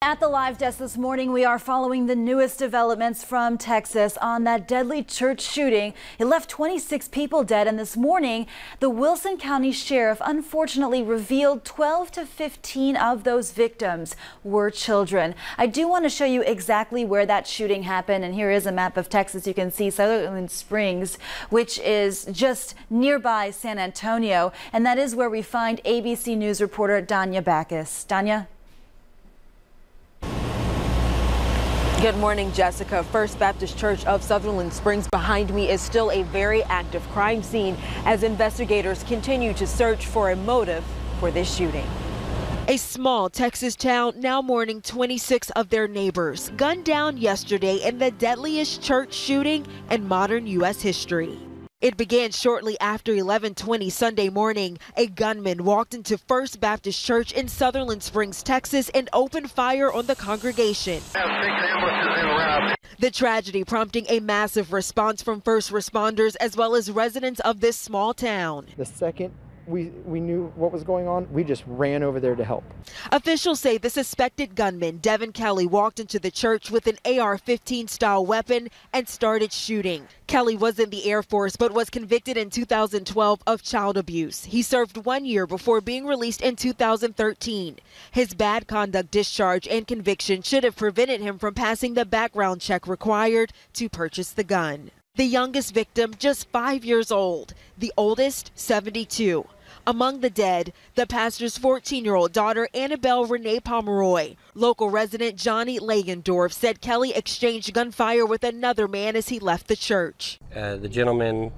At the live desk this morning, we are following the newest developments from Texas on that deadly church shooting. It left 26 people dead, and this morning, the Wilson County Sheriff unfortunately revealed 12 to 15 of those victims were children. I do want to show you exactly where that shooting happened, and here is a map of Texas. You can see Sutherland Springs, which is just nearby San Antonio, and that is where we find ABC News reporter Danya Backus. Danya? Good morning, Jessica. First Baptist Church of Sutherland Springs behind me is still a very active crime scene as investigators continue to search for a motive for this shooting. A small Texas town now mourning 26 of their neighbors gunned down yesterday in the deadliest church shooting in modern U.S. history. It began shortly after 11:20 Sunday morning. A gunman walked into First Baptist Church in Sutherland Springs, Texas, and opened fire on the congregation. The tragedy prompting a massive response from first responders as well as residents of this small town. The second we knew what was going on, we just ran over there to help. Officials say the suspected gunman, Devin Kelly, walked into the church with an AR-15 style weapon and started shooting. Kelly was in the Air Force but was convicted in 2012 of child abuse. He served 1 year before being released in 2013. His bad conduct discharge and conviction should have prevented him from passing the background check required to purchase the gun. The youngest victim, just 5 years old. The oldest, 72. Among the dead, the pastor's 14-year-old daughter, Annabelle Renee Pomeroy. Local resident Johnny Lagendorf said Kelly exchanged gunfire with another man as he left the church. The gentleman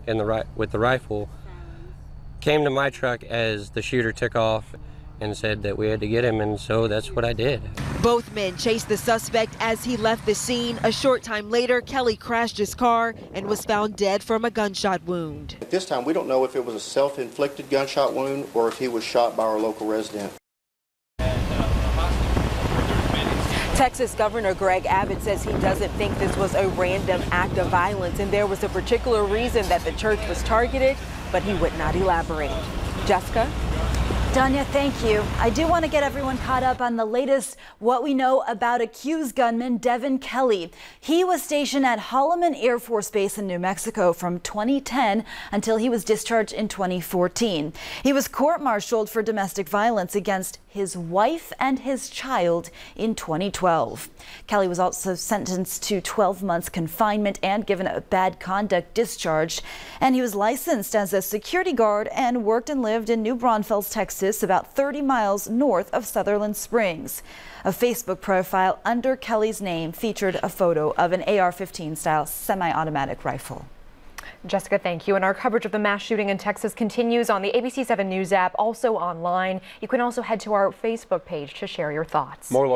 with the rifle came to my truck as the shooter took off and said that we had to get him, and so that's what I did. Both men chased the suspect as he left the scene. A short time later, Kelly crashed his car and was found dead from a gunshot wound. At this time, we don't know if it was a self-inflicted gunshot wound or if he was shot by our local resident. Texas Governor Greg Abbott says he doesn't think this was a random act of violence and there was a particular reason that the church was targeted, but he would not elaborate. Jessica? Danya, thank you. I do want to get everyone caught up on the latest what we know about accused gunman Devin Kelly. He was stationed at Holloman Air Force Base in New Mexico from 2010 until he was discharged in 2014. He was court-martialed for domestic violence against his wife and his child in 2012. Kelly was also sentenced to 12 months confinement and given a bad conduct discharge. And he was licensed as a security guard and worked and lived in New Braunfels, Texas, about 30 miles north of Sutherland Springs. A Facebook profile under Kelly's name featured a photo of an AR-15 style semi-automatic rifle. Jessica, thank you. And our coverage of the mass shooting in Texas continues on the ABC 7 News app, also online. You can also head to our Facebook page to share your thoughts. More